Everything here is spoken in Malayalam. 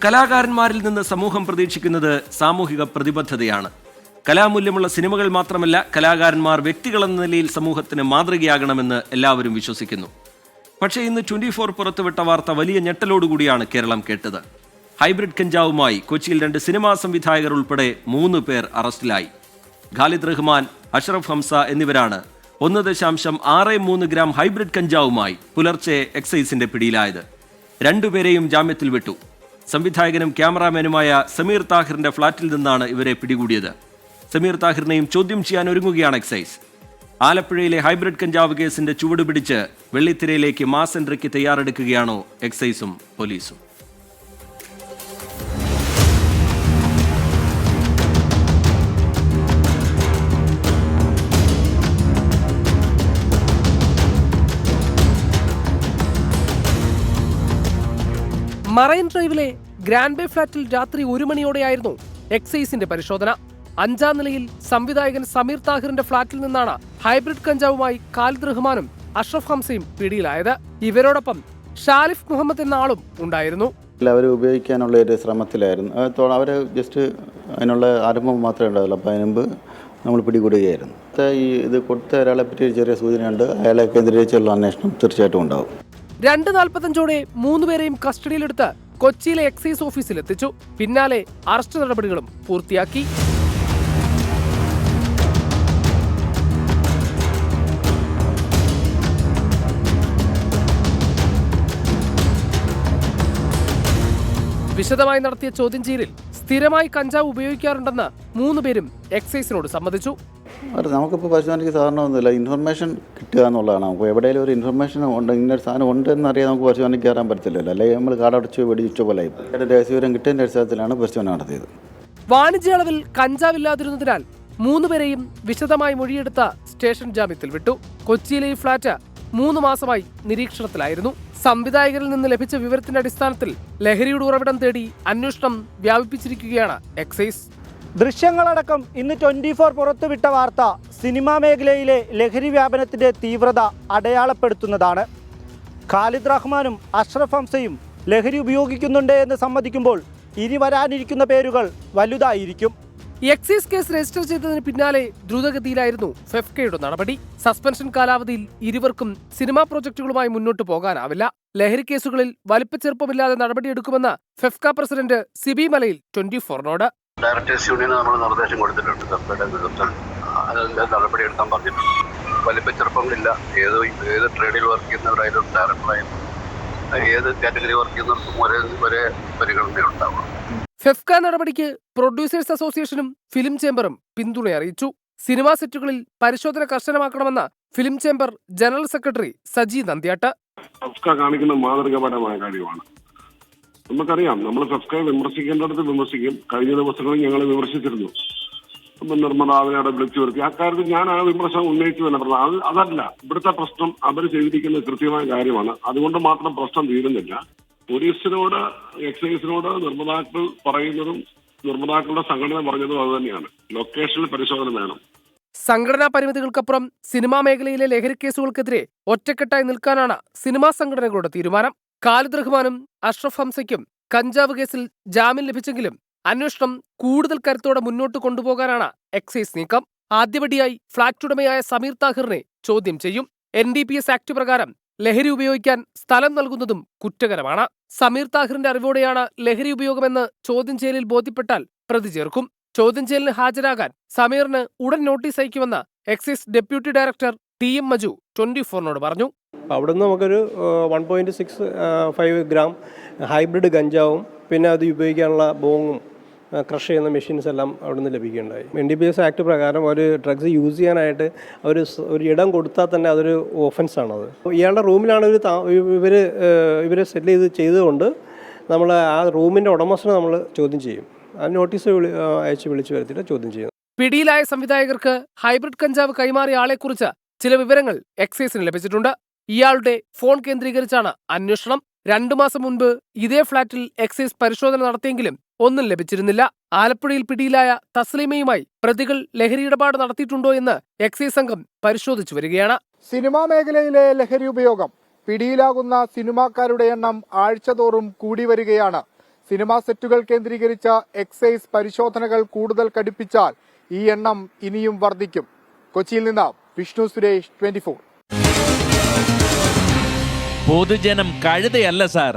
കലാകാരന്മാരിൽ നിന്ന് സമൂഹം പ്രതീക്ഷിക്കുന്നത് സാമൂഹിക പ്രതിബദ്ധതയാണ്. കലാമൂല്യമുള്ള സിനിമകൾ മാത്രമല്ല, കലാകാരന്മാർ വ്യക്തികളെന്ന നിലയിൽ സമൂഹത്തിന് മാതൃകയാകണമെന്ന് എല്ലാവരും വിശ്വസിക്കുന്നു. പക്ഷേ ഇന്ന് 24 പുറത്തുവിട്ട വാർത്ത വലിയ ഞെട്ടലോടുകൂടിയാണ് കേരളം കേട്ടത്. ഹൈബ്രിഡ് കഞ്ചാവുമായി കൊച്ചിയിൽ 2 സിനിമാ സംവിധായകർ ഉൾപ്പെടെ 3 പേർ അറസ്റ്റിലായി. ഖാലിദ് റഹ്മാൻ, അഷ്റഫ് ഹംസ എന്നിവരാണ് 1.63 ഗ്രാം ഹൈബ്രിഡ് കഞ്ചാവുമായി പുലർച്ചെ എക്സൈസിന്റെ പിടിയിലായത്. 2 പേരെയും ജാമ്യത്തിൽ വിട്ടു. സംവിധായകനും ക്യാമറാമാനുമായ സമീർ താഹിറിന്റെ ഫ്ളാറ്റിൽ നിന്നാണ് ഇവരെ പിടികൂടിയത്. സമീർ താഹിറിനെയും ചോദ്യം ചെയ്യാൻ ഒരുങ്ങുകയാണ് എക്സൈസ്. ആലപ്പുഴയിലെ ഹൈബ്രിഡ് കഞ്ചാവ് കേസിന്റെ ചുവട് പിടിച്ച് വെള്ളിത്തിരയിലേക്ക് മാസ് എൻട്രിക്ക് തയ്യാറെടുക്കുകയാണോ എക്സൈസും പോലീസും? മറൈൻ ഡ്രൈവിലെ ഗ്രാൻഡ് ബേ ഫ്ളാറ്റിൽ രാത്രി 1 മണിയോടെയായിരുന്നു എക്സൈസിന്റെ പരിശോധന. 5ാം നിലയിൽ സംവിധായകൻ സമീർ താഹിറിന്റെ ഫ്ളാറ്റിൽ നിന്നാണ് ഹൈബ്രിഡ് കഞ്ചാവുമായി ഖാലിദ് റഹ്മാനും അഷ്റഫ് ഹംസയും പിടിയിലായത്. ഇവരോടൊപ്പം ഷാലിഫ് മുഹമ്മദ് എന്ന ആളും ഉണ്ടായിരുന്നു. അവർ ഉപയോഗിക്കാനുള്ള ഒരു ശ്രമത്തിലായിരുന്നു. അവർ ജസ്റ്റ് അതിനുള്ള ആരംഭം മാത്രമേ ഉണ്ടാവുള്ളൂ. അപ്പോൾ അതിന് മുമ്പ് നമ്മൾ പിടികൂടുകയായിരുന്നു. ഇത് കൊടുത്ത ഒരാളെ പറ്റി ഒരു ചെറിയ സൂചനയുണ്ട്. അയാളെ കേന്ദ്രീകരിച്ചുള്ള അന്വേഷണം തീർച്ചയായിട്ടും ഉണ്ടാവും. 2:45 3 പേരെയും കസ്റ്റഡിയിലെടുത്ത് കൊച്ചിയിലെ എക്സൈസ് ഓഫീസിൽ എത്തിച്ചു. പിന്നാലെ അറസ്റ്റ് നടപടികളും പൂർത്തിയാക്കി. വിശദമായി നടത്തിയ ചോദ്യം ചെയ്യലിൽ സ്ഥിരമായി കഞ്ചാവ് ഉപയോഗിക്കാറുണ്ടെന്ന് 3 പേരും എക്സൈസിനോട് സമ്മതിച്ചു. നമുക്കിപ്പോൾ പരിശോധനയ്ക്ക് സാധാരണമൊന്നുമില്ല. ഇൻഫർമേഷൻ കിട്ടുക എന്നുള്ളതാണ്. നമുക്ക് എവിടെയെങ്കിലും ഒരു ഇൻഫർമേഷൻ ഉണ്ട്, ഇന്നൊരു സാധനം ഉണ്ടെന്നറിയാൻ നമുക്ക് പരിശോധനയ്ക്ക് കയറാൻ പറ്റില്ലല്ലോ. അല്ലെങ്കിൽ നമ്മൾ കാടടച്ച് വെടിവെച്ച പോലെ രഹസ്യവിവരം കിട്ടിയതിൻ്റെ അടിസ്ഥാനത്തിലാണ് പരിശോധന നടത്തിയത്. വാണിജ്യ അളവിൽ കഞ്ചാവില്ലാതിരുന്നതിനാൽ 3 പേരെയും വിശദമായി മൊഴിയെടുത്ത സ്റ്റേഷൻ ജാമ്യത്തിൽ വിട്ടു. കൊച്ചിയിലെ ഈ ഫ്ളാറ്റ് 3 മാസമായി നിരീക്ഷണത്തിലായിരുന്നു. സംവിധായകരിൽ നിന്ന് ലഭിച്ച വിവരത്തിന്റെ അടിസ്ഥാനത്തിൽ ലഹരിയുടെ ഉറവിടം തേടി അന്വേഷണം വ്യാപിപ്പിച്ചിരിക്കുകയാണ് എക്സൈസ്. ദൃശ്യങ്ങളടക്കം ഇന്ന് 24 പുറത്തുവിട്ട വാർത്ത സിനിമാ മേഖലയിലെ ലഹരി വ്യാപനത്തിന്റെ തീവ്രത അടയാളപ്പെടുത്തുന്നതാണ്. ഖാലിദ് റഹ്മാനും അഷ്റഫ് ഹംസയും ലഹരി ഉപയോഗിക്കുന്നുണ്ട് എന്ന് സമ്മതിക്കുമ്പോൾ ഇനി വരാനിരിക്കുന്ന പേരുകൾ വലുതായിരിക്കും. എക്സൈസ് കേസ് രജിസ്റ്റർ ചെയ്തതിന് പിന്നാലെ ദ്രുതഗതിയിലായിരുന്നു ഫെഫ്കയുടെ നടപടി. സസ്പെൻഷൻ കാലാവധിയിൽ ഇരുവർക്കും സിനിമാ പ്രോജക്ടുകളുമായി മുന്നോട്ട് പോകാനാവില്ല. ലഹരി കേസുകളിൽ വലിപ്പച്ചെറുപ്പമില്ലാതെ നടപടിയെടുക്കുമെന്ന് ഫെഫ്ക പ്രസിഡന്റ് സിബി മലയിൽ 24നോട്. ഡയറക്ടേഴ്സ് യൂണിയന് നമ്മൾ നിർദ്ദേശം കൊടുത്തിട്ടുണ്ട്. ഫെഫ്കയുടെ നേതൃത്വത്തിൽ നടപടിയെടുക്കാൻ പറഞ്ഞിട്ടുണ്ട്. വലിപ്പച്ചെറുപ്പങ്ങളില്ല. ഏത് ട്രേഡിൽ വർക്ക് ചെയ്യുന്നവരായാലും ഡയറക്ടറായാലും ഏത് കാറ്റഗറി വർക്ക് ചെയ്യുന്നവർക്കും ഒരേ പരിഗണന ഉണ്ടാവണം. ഫെഫ്ക നടപടിക്ക് പ്രൊഡ്യൂസേഴ്സ് അസോസിയേഷനും ഫിലിം ചേംബറും പിന്തുണ അറിയിച്ചു. സിനിമാ സെറ്റുകളിൽ പരിശോധന കർശനമാക്കണമെന്ന film chamber general secretary Saji Nandiyatt. FEFKA കാണിക്കുന്ന മാതൃകാപരമായ കാര്യമാണ്. നമുക്കറിയാം, നമ്മൾ ഫെഫ്കയെ വിമർശിക്കേണ്ടടുത്ത് വിമർശിക്കും. കഴിഞ്ഞ ദിവസങ്ങളിൽ ഞങ്ങൾ വിമർശിച്ചിരുന്നു. നിർമ്മല വിളിച്ചു വരുത്തി. അക്കാര്യത്തിൽ ഞാൻ ആ വിമർശനം ഉന്നയിച്ചു തന്നെ പറഞ്ഞു. അതല്ല ഇവിടുത്തെ പ്രശ്നം. അവർ ചെയ്തിരിക്കുന്ന കൃത്യമായ കാര്യമാണ്. അതുകൊണ്ട് മാത്രം പ്രശ്നം തീരുന്നില്ല. പോലീസിനോട് എക്സൈസിനോട് നിർമ്മാതാക്കൾ പറയുന്നതും നിർമ്മാതാക്കളുടെ സംഘടന പറഞ്ഞതും അത് തന്നെയാണ്. ലൊക്കേഷനിൽ പരിശോധന വേണം. സംഘടനാ പരിമിതികൾക്കപ്പുറം സിനിമാ മേഖലയിലെ ലഹരി കേസുകൾക്കെതിരെ ഒറ്റക്കെട്ടായി നിൽക്കാനാണ് സിനിമാ സംഘടനകളുടെ തീരുമാനം. ഖാലിദ് റഹ്മാനും അഷ്റഫ് ഹംസയ്ക്കും കഞ്ചാവ് കേസിൽ ജാമ്യം ലഭിച്ചെങ്കിലും അന്വേഷണം കൂടുതൽ കരുത്തോടെ മുന്നോട്ട് കൊണ്ടുപോകാനാണ് എക്സൈസ് നീക്കം. ആദ്യപടിയായി ഫ്ളാറ്റ് ഉടമയായ സമീർ താഹിറിനെ ചോദ്യം ചെയ്യും. NDPS ആക്ട് പ്രകാരം ലഹരി ഉപയോഗിക്കാൻ സ്ഥലം നൽകുന്നതും കുറ്റകരമാണ്. സമീർ താഹിറിന്റെ അറിവോടെയാണ് ലഹരി ഉപയോഗമെന്ന് ചോദ്യം ചെയ്യലിൽ ബോധ്യപ്പെട്ടാൽ പ്രതി ചേർക്കും. ചോദ്യം ചെയ്യലിന് ഹാജരാകാൻ സമീറിന് ഉടൻ നോട്ടീസ് അയക്കുമെന്ന് excise deputy director TM Maju 24നോട് പറഞ്ഞു. അവിടുന്ന് നമുക്കൊരു 1.65 ഗ്രാം ഹൈബ്രിഡ് ഗഞ്ചാവും പിന്നെ അത് ഉപയോഗിക്കാനുള്ള ബോങ്ങും ക്രഷ് ചെയ്യുന്ന മെഷീൻസ് എല്ലാം അവിടുന്ന് ലഭിക്കുകയുണ്ടായി. NDPS ആക്ട് പ്രകാരം ഒരു ഡ്രഗ്സ് യൂസ് ചെയ്യാനായിട്ട് ഒരു ഇടം കൊടുത്താൽ തന്നെ അതൊരു ഓഫൻസാണത്. ഇയാളുടെ റൂമിലാണ് ഇവർ സെറ്റിൽ ചെയ്തുകൊണ്ട് നമ്മൾ ആ റൂമിൻ്റെ ഉടമസ്ഥനെ നമ്മൾ ചോദ്യം ചെയ്യും. ആ നോട്ടീസ് അയച്ച് വിളിച്ചു വരുത്തിയിട്ട് ചോദ്യം ചെയ്യും. പിടിയിലായ സംവിധായകർക്ക് ഹൈബ്രിഡ് കഞ്ചാവ് കൈമാറിയ ആളെക്കുറിച്ച് ചില വിവരങ്ങൾ എക്സൈസിന് ലഭിച്ചിട്ടുണ്ട്. ഇയാളുടെ ഫോൺ കേന്ദ്രീകരിച്ചാണ് അന്വേഷണം. 2 മാസം മുൻപ് ഇതേ ഫ്ളാറ്റിൽ എക്സൈസ് പരിശോധന നടത്തിയെങ്കിലും ഒന്നും ലഭിച്ചിരുന്നില്ല. ആലപ്പുഴയിൽ പിടിയിലായ തസ്ലീമയുമായി പ്രതികൾ ലഹരി ഇടപാട് നടത്തിയിട്ടുണ്ടോ എന്ന് എക്സൈസ് സംഘം പരിശോധിച്ചു വരികയാണ്. സിനിമാ മേഖലയിലെ ലഹരി ഉപയോഗം പിടിയിലാകുന്ന സിനിമാക്കാരുടെ എണ്ണം ആഴ്ചതോറും കൂടി വരികയാണ്. സിനിമാ സെറ്റുകൾ കേന്ദ്രീകരിച്ച എക്സൈസ് പരിശോധനകൾ കൂടുതൽ കടുപ്പിച്ചാൽ ഈ എണ്ണം ഇനിയും വർദ്ധിക്കും. കൊച്ചിയിൽ നിന്ന് വിഷ്ണു സുരേഷ്, 24. പൊതുജനം കഴുതയല്ല സാർ.